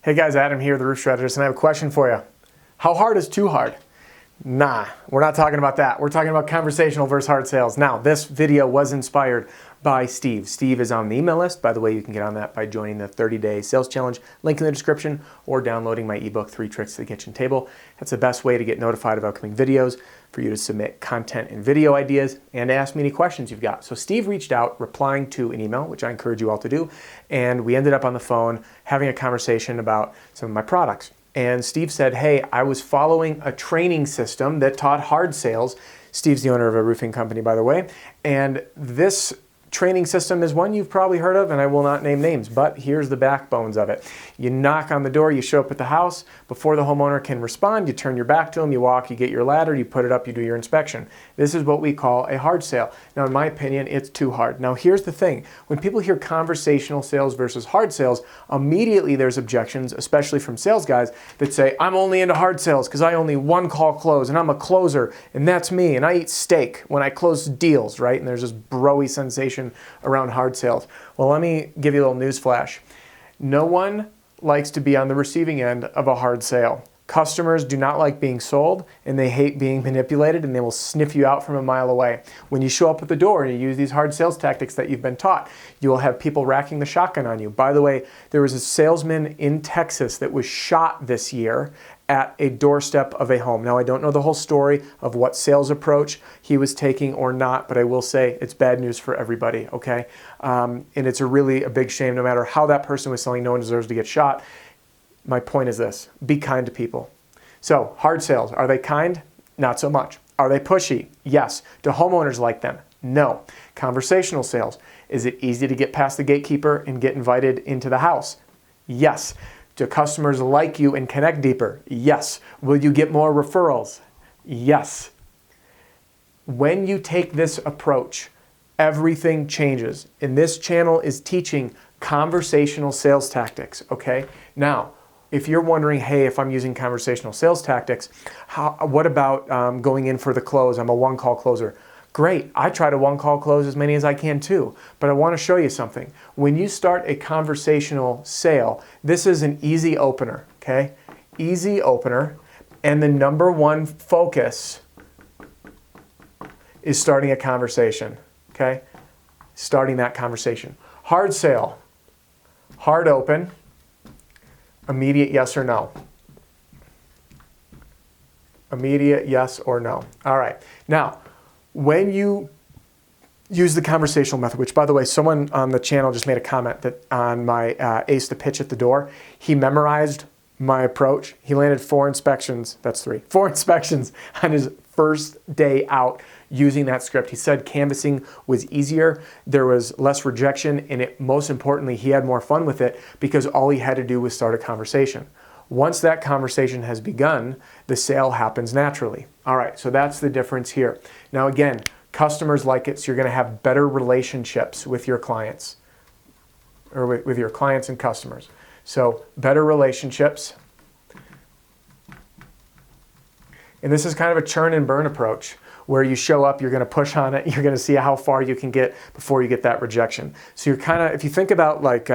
Hey guys, Adam here, the Roof Strategist, and I have a question for you. How hard is too hard? Nah, we're not talking about that. We're talking about conversational versus hard sales. Now, this video was inspired by Steve. Steve is on the email list. By the way, you can get on that by joining the 30-day sales challenge, link in the description, or downloading my ebook, 3 Tricks to the Kitchen Table. That's the best way to get notified of upcoming videos, for you to submit content and video ideas, and to ask me any questions you've got. So Steve reached out, replying to an email, which I encourage you all to do, and we ended up on the phone having a conversation about some of my products. And Steve said, hey, I was following a training system that taught hard sales. Steve's the owner of a roofing company, by the way. And this training system is one you've probably heard of, and I will not name names, but here's the backbones of it. You knock on the door, you show up at the house. Before the homeowner can respond, you turn your back to him, you walk, you get your ladder, you put it up, you do your inspection. This is what we call a hard sale. Now, in my opinion, it's too hard. Now, here's the thing. When people hear conversational sales versus hard sales, immediately there's objections, especially from sales guys, that say, I'm only into hard sales because I only one call close, and I'm a closer, and that's me, and I eat steak when I close deals, right? And there's this broy sensation around hard sales. Well, let me give you a little news flash. No one likes to be on the receiving end of a hard sale. Customers do not like being sold, and they hate being manipulated, and they will sniff you out from a mile away. When you show up at the door and you use these hard sales tactics that you've been taught, you will have people racking the shotgun on you. By the way, there was a salesman in Texas that was shot this year at a doorstep of a home. Now, I don't know the whole story of what sales approach he was taking or not, but I will say it's bad news for everybody, okay? And it's a big shame. No matter how that person was selling, no one deserves to get shot. My point is this: be kind to people. So, hard sales, are they kind? Not so much. Are they pushy? Yes. Do homeowners like them? No. Conversational sales, is it easy to get past the gatekeeper and get invited into the house? Yes. Do customers like you and connect deeper? Yes. Will you get more referrals? Yes. When you take this approach, everything changes. And this channel is teaching conversational sales tactics, okay? Now, if you're wondering, hey, if I'm using conversational sales tactics, what about going in for the close? I'm a one-call closer. Great, I try to one-call close as many as I can too, but I want to show you something. When you start a conversational sale, this is an easy opener, okay? Easy opener, and the number one focus is starting a conversation, okay? Starting that conversation. Hard sale, hard open, immediate yes or no. Immediate yes or no. All right, now, when you use the conversational method, which, by the way, someone on the channel just made a comment that on my ace to pitch at the door, he memorized my approach. He landed 4 inspections, that's 3, 4 inspections on his first day out using that script. He said canvassing was easier, there was less rejection, and most importantly, he had more fun with it because all he had to do was start a conversation. Once that conversation has begun, the sale happens naturally. All right, so that's the difference here. Now again, customers like it, so you're going to have better relationships with your clients, or with your clients and customers. So better relationships. And this is kind of a churn and burn approach, where you show up, you're going to push on it, you're going to see how far you can get before you get that rejection. So you're kind of, if you think about like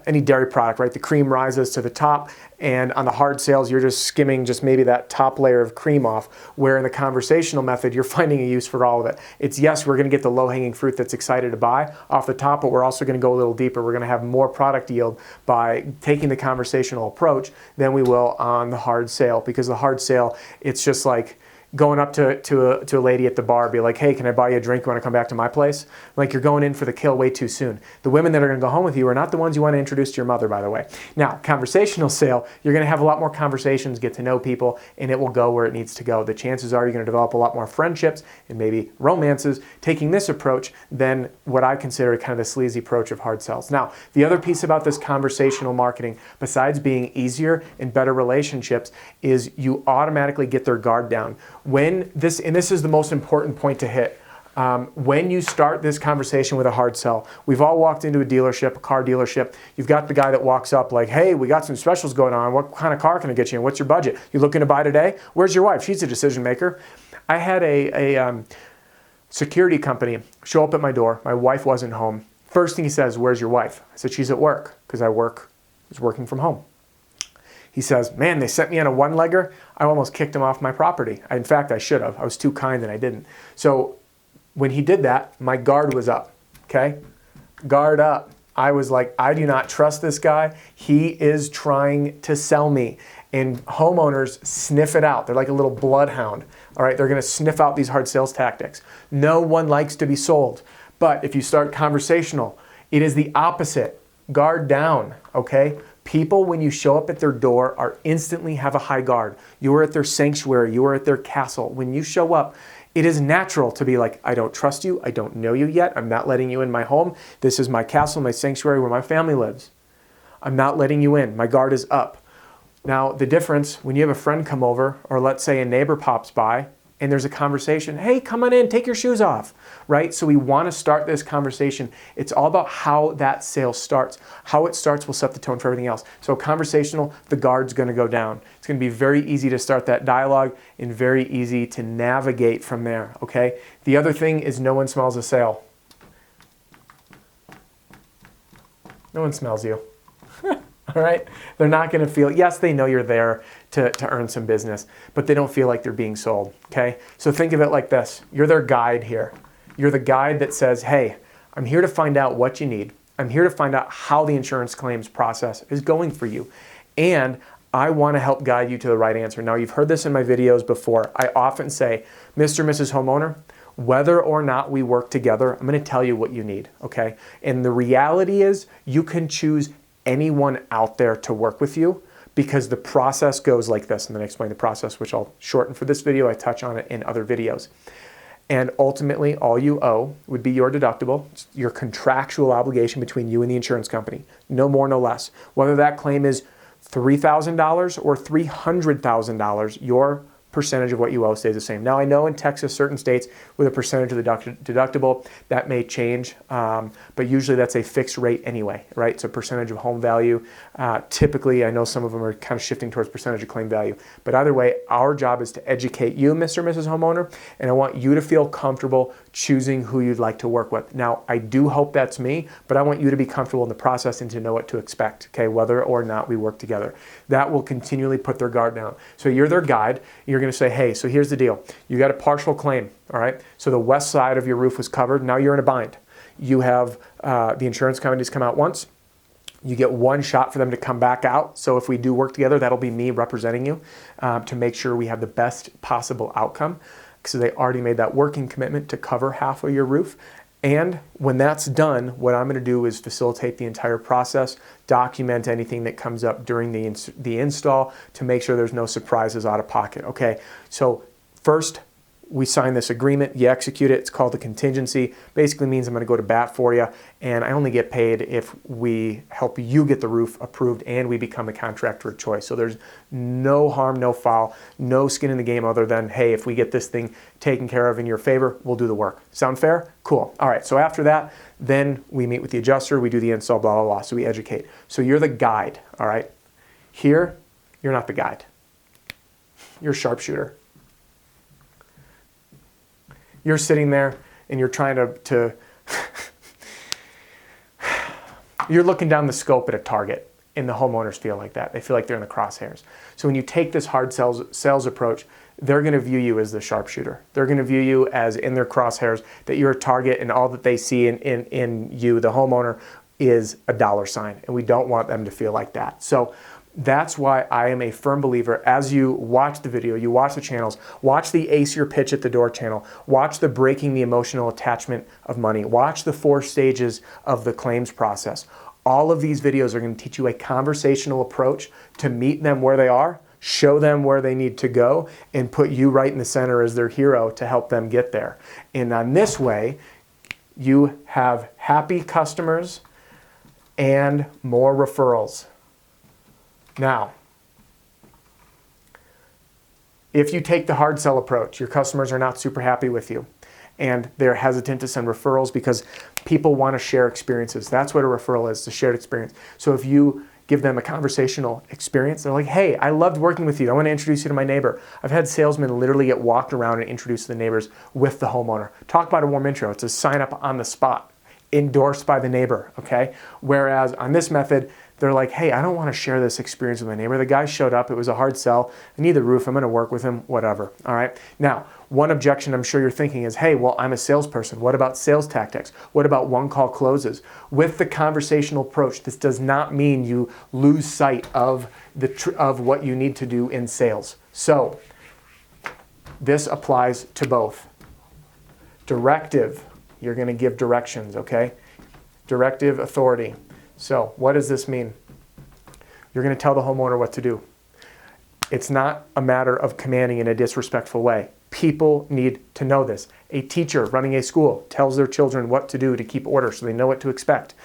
any dairy product, right? The cream rises to the top, and on the hard sales, you're just skimming just maybe that top layer of cream off, where in the conversational method, you're finding a use for all of it. It's, yes, we're going to get the low-hanging fruit that's excited to buy off the top, but we're also going to go a little deeper. We're going to have more product yield by taking the conversational approach than we will on the hard sale, because the hard sale, it's just like going up to a lady at the bar, be like, hey, can I buy you a drink? You want to come back to my place? Like, you're going in for the kill way too soon. The women that are going to go home with you are not the ones you want to introduce to your mother, by the way. Now, conversational sale, you're going to have a lot more conversations, get to know people, and it will go where it needs to go. The chances are you're going to develop a lot more friendships and maybe romances taking this approach than what I consider kind of the sleazy approach of hard sales. Now, the other piece about this conversational marketing, besides being easier and better relationships, is you automatically get their guard down. And this is the most important point to hit. When you start this conversation with a hard sell, we've all walked into a dealership, a car dealership. You've got the guy that walks up like, hey, we got some specials going on. What kind of car can I get you in? What's your budget? You looking to buy today? Where's your wife? She's a decision maker. I had a security company show up at my door. My wife wasn't home. First thing he says, where's your wife? I said, she's at work, because I work was working from home. He says, man, they sent me on a one-legger. I almost kicked him off my property. In fact, I should have. I was too kind and I didn't. So when he did that, my guard was up, okay? Guard up. I was like, I do not trust this guy. He is trying to sell me. And homeowners sniff it out. They're like a little bloodhound, all right? They're gonna sniff out these hard sales tactics. No one likes to be sold. But if you start conversational, it is the opposite. Guard down, okay? People, when you show up at their door, are instantly have a high guard. You are at their sanctuary. You are at their castle. When you show up, it is natural to be like, I don't trust you. I don't know you yet. I'm not letting you in my home. This is my castle, my sanctuary where my family lives. I'm not letting you in. My guard is up. Now, the difference, when you have a friend come over, or let's say a neighbor pops by, and there's a conversation, hey, come on in, take your shoes off, right? So we want to start this conversation. It's all about how that sale starts. How it starts will set the tone for everything else. So conversational, the guard's going to go down. It's going to be very easy to start that dialogue and very easy to navigate from there, okay? The other thing is no one smells a sale. No one smells you. All right? They're not going to feel, yes, they know you're there to earn some business, but they don't feel like they're being sold, okay? So think of it like this. You're their guide here. You're the guide that says, hey, I'm here to find out what you need. I'm here to find out how the insurance claims process is going for you. And I want to help guide you to the right answer. Now, you've heard this in my videos before. I often say, Mr. and Mrs. Homeowner, whether or not we work together, I'm going to tell you what you need, okay? And the reality is you can choose anyone out there to work with you because the process goes like this. And then I explain the process, which I'll shorten for this video. I touch on it in other videos. And ultimately, all you owe would be your deductible, your contractual obligation between you and the insurance company. No more, no less. Whether that claim is $3,000 or $300,000, your percentage of what you owe stays the same. Now, I know in Texas, certain states with a percentage of the deductible, that may change, but usually that's a fixed rate anyway, right? It's a percentage of home value. Typically, I know some of them are kind of shifting towards percentage of claim value, but either way, our job is to educate you, Mr. and Mrs. Homeowner, and I want you to feel comfortable choosing who you'd like to work with. Now, I do hope that's me, but I want you to be comfortable in the process and to know what to expect, okay, whether or not we work together. That will continually put their guard down. So you're their guide. You're going to say, hey, so here's the deal. You got a partial claim, all right? So the west side of your roof was covered. Now you're in a bind. You have the insurance companies come out once. You get one shot for them to come back out. So if we do work together, that'll be me representing you to make sure we have the best possible outcome. So they already made that working commitment to cover half of your roof. And when that's done, what I'm going to do is facilitate the entire process, document anything that comes up during the install to make sure there's no surprises out of pocket. Okay, so first we sign this agreement, you execute it, it's called a contingency. Basically means I'm going to go to bat for you, and I only get paid if we help you get the roof approved and we become a contractor of choice. So there's no harm, no foul, no skin in the game other than, hey, if we get this thing taken care of in your favor, we'll do the work. Sound fair? Cool. All right, so after that, then we meet with the adjuster, we do the install, blah, blah, blah. So we educate. So you're the guide, all right? Here, you're not the guide. You're a sharpshooter. You're sitting there and you're trying to you're looking down the scope at a target, and the homeowners feel like that. They feel like they're in the crosshairs. So when you take this hard sales approach, they're going to view you as the sharpshooter. They're going to view you as in their crosshairs, that you're a target, and all that they see in you, the homeowner, is a dollar sign. And we don't want them to feel like that. So that's why I am a firm believer. As you watch the video, you watch the channels, watch the Ace Your Pitch at the Door channel, watch the Breaking the Emotional Attachment of Money, watch the 4 stages of the claims process. All of these videos are going to teach you a conversational approach to meet them where they are, show them where they need to go, and put you right in the center as their hero to help them get there. And on this way, you have happy customers and more referrals. Now, if you take the hard sell approach, your customers are not super happy with you and they're hesitant to send referrals because people want to share experiences. That's what a referral is, a shared experience. So if you give them a conversational experience, they're like, hey, I loved working with you. I want to introduce you to my neighbor. I've had salesmen literally get walked around and introduced to the neighbors with the homeowner. Talk about a warm intro. It's a sign up on the spot, endorsed by the neighbor, okay? Whereas on this method, they're like, hey, I don't want to share this experience with my neighbor. The guy showed up, it was a hard sell. I need the roof, I'm going to work with him, whatever. All right. Now, one objection I'm sure you're thinking is, hey, well, I'm a salesperson. What about sales tactics? What about one-call closes? With the conversational approach, this does not mean you lose sight of what you need to do in sales. So this applies to both. Directive, you're going to give directions, okay? Directive, authority. So what does this mean? You're going to tell the homeowner what to do. It's not a matter of commanding in a disrespectful way. People need to know this. A teacher running a school tells their children what to do to keep order so they know what to expect.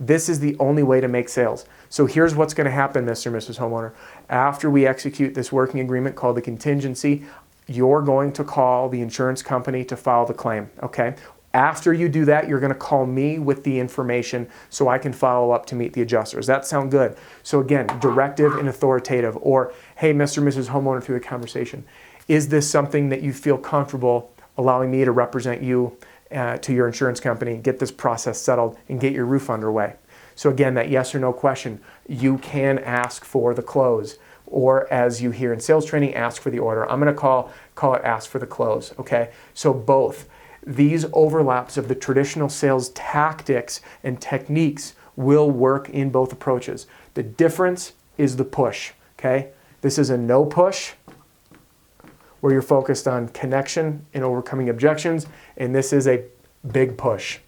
This is the only way to make sales. So here's what's going to happen, Mr. and Mrs. Homeowner. After we execute this working agreement called the contingency, you're going to call the insurance company to file the claim, okay? After you do that, you're going to call me with the information so I can follow up to meet the adjuster. Does that sound good? So again, directive and authoritative, or hey, Mr. and Mrs. Homeowner, through the conversation, is this something that you feel comfortable allowing me to represent you to your insurance company, get this process settled, and get your roof underway? So again, that yes or no question, you can ask for the close, or as you hear in sales training, ask for the order. I'm going to call it ask for the close, okay? So both. These overlaps of the traditional sales tactics and techniques will work in both approaches. The difference is the push, okay? This is a no push, where you're focused on connection and overcoming objections, and this is a big push,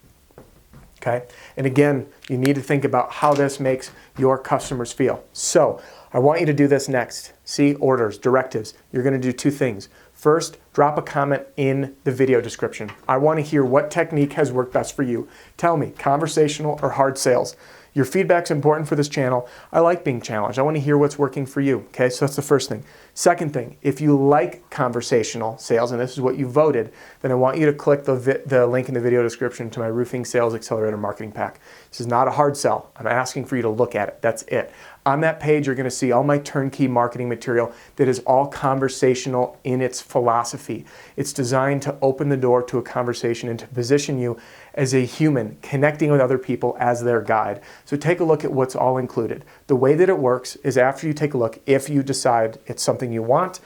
okay? And again, you need to think about how this makes your customers feel. So I want you to do this next. See, orders, directives. You're going to do two things. First, drop a comment in the video description. I want to hear what technique has worked best for you. Tell me, conversational or hard sales? Your feedback's important for this channel. I like being challenged. I want to hear what's working for you. Okay, so that's the first thing. Second thing, if you like conversational sales, and this is what you voted, then I want you to click the link in the video description to my Roofing Sales Accelerator Marketing Pack. This is not a hard sell. I'm asking for you to look at it. That's it. On that page, you're going to see all my turnkey marketing material that is all conversational in its philosophy. It's designed to open the door to a conversation and to position you as a human connecting with other people as their guide. So take a look at what's all included. The way that it works is after you take a look, if you decide it's something you want,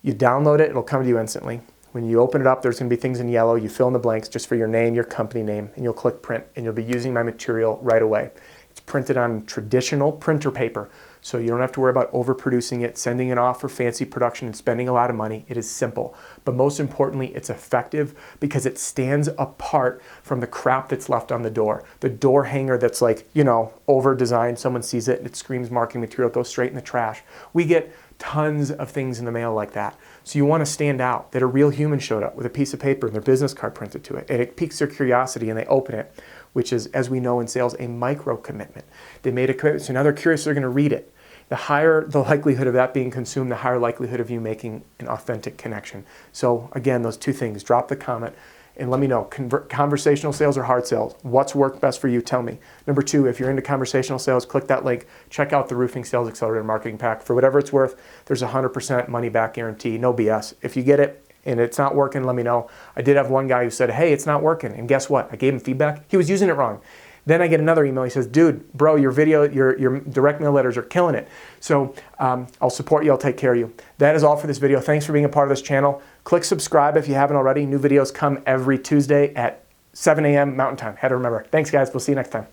you download it, it'll come to you instantly. When you open it up, there's going to be things in yellow. You fill in the blanks just for your name, your company name, and you'll click print, and you'll be using my material right away. It's printed on traditional printer paper, so you don't have to worry about overproducing it, sending it off for fancy production, and spending a lot of money. It is simple. But most importantly, it's effective because it stands apart from the crap that's left on the door. The door hanger that's like, over-designed, someone sees it, and it screams marketing material, it goes straight in the trash. We get tons of things in the mail like that. So you want to stand out, that a real human showed up with a piece of paper and their business card printed to it, and it piques their curiosity and they open it, which is, as we know in sales, a micro commitment. They made a commitment, so now they're curious, they're going to read it. The higher the likelihood of that being consumed, the higher likelihood of you making an authentic connection. So again, those two things, drop the comment and let me know, conversational sales or hard sales, what's worked best for you, tell me. Number two, if you're into conversational sales, click that link, check out the Roofing Sales Accelerator Marketing Pack. For whatever it's worth, there's a 100% money back guarantee, no BS. If you get it and it's not working, let me know. I did have one guy who said, hey, it's not working, and guess what? I gave him feedback. He was using it wrong. Then I get another email. He says, dude, bro, your video, your direct mail letters are killing it. So I'll support you. I'll take care of you. That is all for this video. Thanks for being a part of this channel. Click subscribe if you haven't already. New videos come every Tuesday at 7 a.m. Mountain Time. Had to remember. Thanks, guys. We'll see you next time.